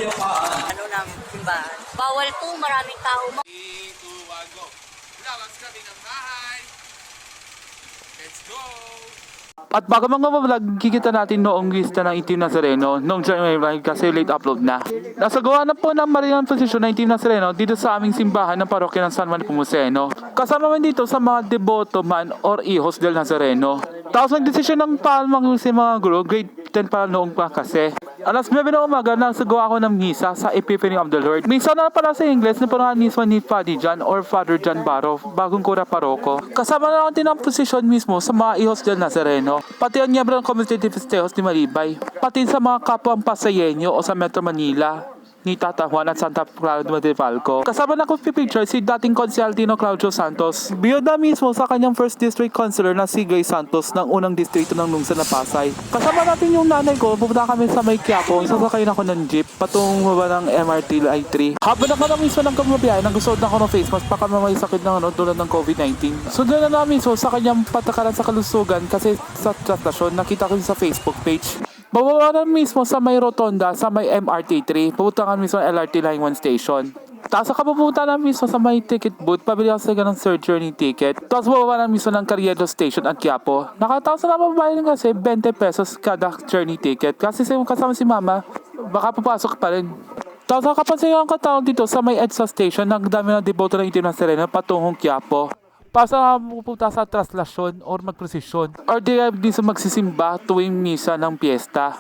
ano ng simbahan. Bawal po, maraming tao. 3, 2, 1, go. Labas kami ng bahay. Let's go! At bago mga vlog, kikita natin noong lista ng Itim Nazareno noong January kasi late upload na. Nasagawa na po ng Marian posisyon ng Itim Nazareno dito sa aming simbahan ng parokya ng San Juan Nepomuceno. Kasama man dito sa mga deboto man or hijos del Nazareno. Tapos nagdesisyon ng palmang sa mga guro, grade 10 pa noong pa kasi. Alas 9 ng umaga, nasagawa ako ng misa sa Epiphany of the Lord. Misa na pala sa English na parang mismo ni Padre John or Father John Barro, bagong kura paroko. Kasama na natin ang posisyon mismo sa mga hijos del Nazareno, pati ang miyembro ng Community de Festejos ni Malibay, pati sa mga kapwang Pasayenyo o sa Metro Manila ni Tata Juan at Santa Clara de Falco. Kasama na ko picture si dating Konsehal Tino Claudio Santos. Biyod na mismo sa kanyang first district councilor na si Gay Santos ng unang distrito ng lungsod na Pasay. Kasama natin yung nanay ko, pupunta kami sa May Quiapo, sasakayin ako ng jeep patungo ba ng MRT Line 3. Habang na mismo ng kamabiyahe, nagsusuot na ako ng face mask baka may sakit ng tulad ng COVID-19. Sundan na mismo sa kanyang patakaran sa kalusugan kasi sa stasyon nakita ko sa Facebook page. Bababa na mismo sa may rotonda sa may MRT3, pupunta ka mismo sa LRT Line 1 station. Tapos pupunta na mismo sa may ticket booth, pabili ako sa ganang third journey ticket. Tapos bababa na mismo ng Carriedo Station at Quiapo. Nakataos na mababayad kasi 20 pesos kada journey ticket. Kasi kasama si mama, baka papasok pa rin. Tapos nakapansin ang katawag dito sa may EDSA Station, nagdami ng deboto ng Itim Nazareno patungong Quiapo. Para pupunta sa traslasyon or magprosesyon or di sa magsisimba tuwing misa ng piyesta.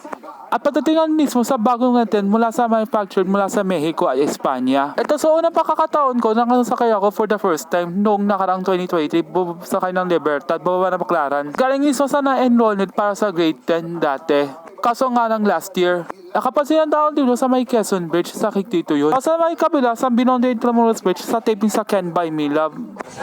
At patatingan mismo sa bagong natin mula sa manufactured mula sa Mexico at Espanya. Ito sa unang pakakataon ko nang sakay ako for the first time noong nakaraang 2020 sakay ng Libertad, bababa na Baclaran. Galing mismo sa na-enrolled para sa grade 10 dati. Kaso nga ng last year. Nakapansin ang tao dito sa may Quezon Bridge sa Kikito yun. Sa may kabila sa Binondo Intramuros Bridge sa taping sa Ken by Me Love.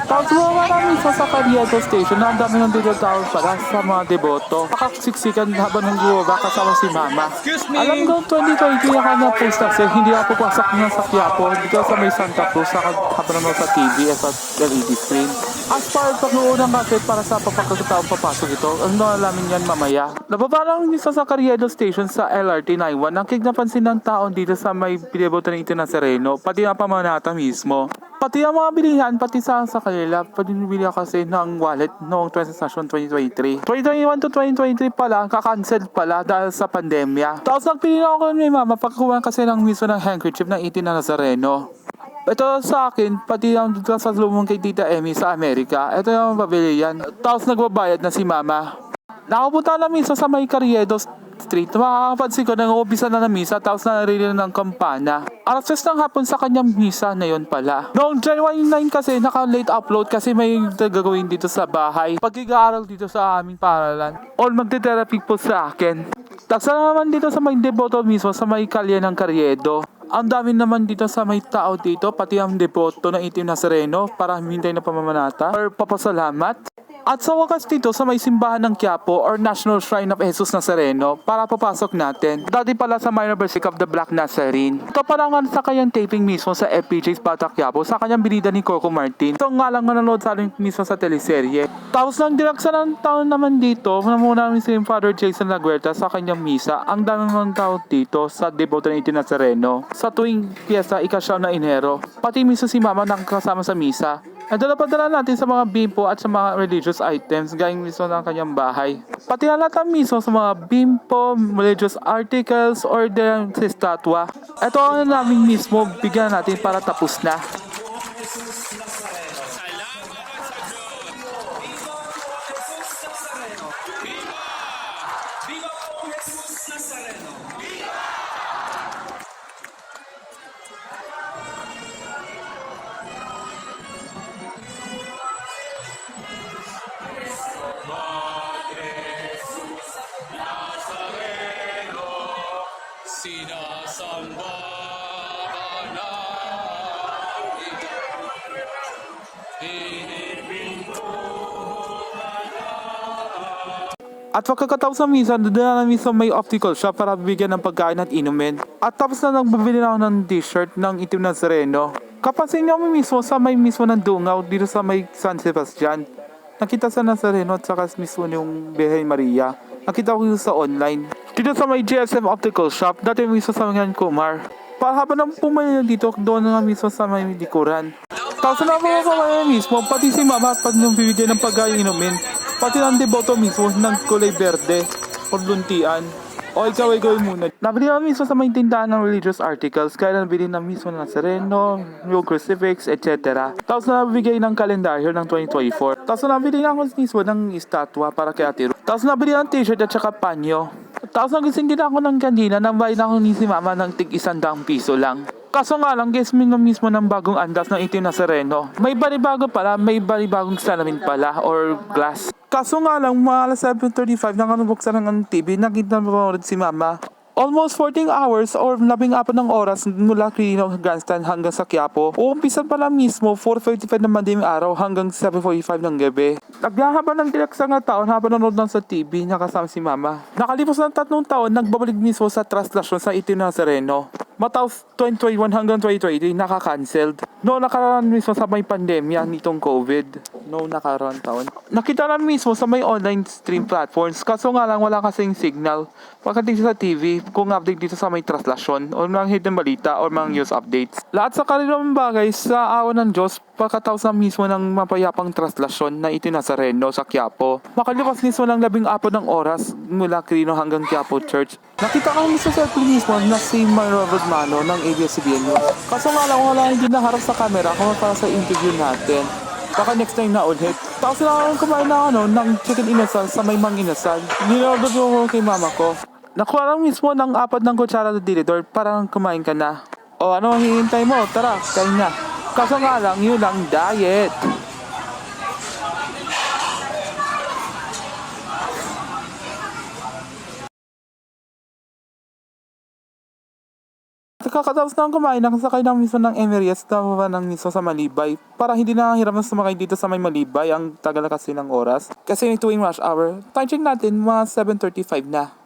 Tapos bumawa namin sa Carriedo Station na ang dami ng dito tao para sa mga deboto. Nakasiksikan habang nang guwaba kasama si mama. Alam ko 2020 ako na post kasi hindi ako papasok na sa Quiapo dito sa may Santa Cruz habang naman sa TV at sa LED screen. As far as pag-uunang kasi para sa papagkakataong papasok ito, ang nalamin yan mamaya. Nababa lang isa sa Carriedo Station sa LRT 91 ang napansin ng taon dito sa may deboto ng Itim Nazareno, pati ang pamanata mismo. Pati ang mga bilihan, pati sa kanila, pati bili kasi ng wallet noong 2023. 2021 to 2023 pala, kakancel pala dahil sa pandemya. Tapos nagpili na ako ni mama pagkuha kasi ng mismo ng handkerchief ng Itim Nazareno. Ito sa akin, pati ang dito sa lumong kay Tita Emmy sa Amerika. Ito yung pabili yan. Tapos nagbabayad na si mama. Nakapunta na mismo sa may Carriedo Street. Makakapansin ko, nang-uubisa na misa tapos naririnig ng kampana. Alas 6 ng hapon sa kanyang misa na yun pala. Noong January 9 kasi, naka-late upload kasi may gagawin dito sa bahay. Pag-aaral dito sa aming paaralan. Or magte-therapy po sa akin. Taksa naman dito sa may deboto mismo sa may kalye ng Carriedo. Ang dami naman dito sa may tao dito, pati ang deboto ng Itim Nazareno para hintay na pamamanata or papasalamat. At sa wakas dito sa may simbahan ng Quiapo or National Shrine of Jesus Nazareno para papasok natin. Dati pala sa Minor Basilica of the Black Nazarene. Ito pala nga sa kanyang taping mismo sa FPJ's Bata Quiapo sa kanyang binida ni Coco Martin. Ito nga lang nanonood sa akin mismo sa teleserye. Tapos nang direksa ng taon naman dito, muna namin si Father Jason Laguerta sa kanyang misa. Ang dami ng tao dito sa deboto ng Itim Nazareno. Sa tuwing piyesta, ika-7 na Enero. Pati mismo si Mama nang kasama sa misa. Ito na padala natin sa mga bimpo at sa mga religious items gayong mismo ng kanyang bahay. Pati na lahat mismo sa mga bimpo, religious articles, or sa estatwa. Ito ang namin mismo bigyan natin para tapos na. Sinasamba ka At pagkatapos ng misa, doon na namin sa may optical shop para bibigyan ng pagkain at inumin. At tapos na nagbibili na ako ng t-shirt ng Itim Nazareno. Kapansin niyo mismo sa may mismo ng Dungaw dito sa may San Sebastian. Nakita sa Nazareno at saka mismo yung Virgen Maria. Nakita ko yun sa online. Dito sa may GSM Optical Shop, dati mismo sa mga Kumar. Para habang nang pumayo dito, doon na nga mismo sa may likuran. Tapos na mga kamay mismo, pati si mama at pag nung bibigyan ng pagkain inumin, pati ng deboto mismo ng kulay berde o luntian. O ikaw ay gawin muna. Nabili na mismo sa may tindahan ng religious articles, kaya nabili na mismo ng Nazareno, yung crucifix, etc. Tapos nabigay ng kalendaryo ng 2024. Tapos nabili na ako mismo ng estatwa para kay Ate Ruth. Tapos nabili ng t-shirt at saka panyo. Tapos nagising din ako ng kanina, nambayin ako ni si mama ng tig 100 piso lang. Kaso nga lang, guess mo mismo ng bagong andas ng itim Nazareno. May balibago pala, may balibagong salamin pala or glass. Kaso nga lang, mga alas 7:35 nang buksan ng TV, nakita mo si mama. Almost 14 hours or 14 ng oras mula Quirino Grandstand hanggang sa Quiapo. Uumpisan pala mismo 4:55 ng madaling araw hanggang 7:45 ng gabi. Naghahaba ng tilak sa nga taon habang nanonood lang sa TV, nakasama si mama. Nakalipas ng 3 taon, nagbabalik mismo sa traslasyon sa itim Nazareno. Matapos 2021 hanggang 2020, naka-cancelled. No, nakaraan mismo sa may pandemya nitong COVID. No, nakaraan taon. Nakita na mismo sa may online stream platforms. Kaso nga lang wala kasing signal. Pagdating sa TV, kung update dito sa may traslasyon o mga hidden balita o mga news updates. Lahat sa kanilang bagay sa awan ng Diyos, pagkatapos na mismo ng mapayapang traslasyon na itim Nazareno sa Quiapo. Makalipas mismo ng 14 ng oras mula Quirino hanggang Quiapo Church. Nakita ko mismo sa mismo na si Myra Rodmano ng ABS-CBN News. Kaso nga lang wala hindi naharap sa camera kung para sa interview natin. Baka next time na ulit. Tapos na akong kumain na ng chicken inasal sa may mang inasal. Ninorder ko kay mama ko. Nakuha lang mismo ng 4 ng kutsara sa dilidor para kumain ka na. O ano ang hihintay mo? Tara, kain na. Kaso nga lang, yun lang diet. Kakatapos na kumain, nakasakay na mismo ng Emirates na ng mismo sa Malibay para hindi na hirap na sumakay dito sa may Malibay ang tagal kasi ng oras. Kasi tuwing rush hour, time check natin mga 7:35 na.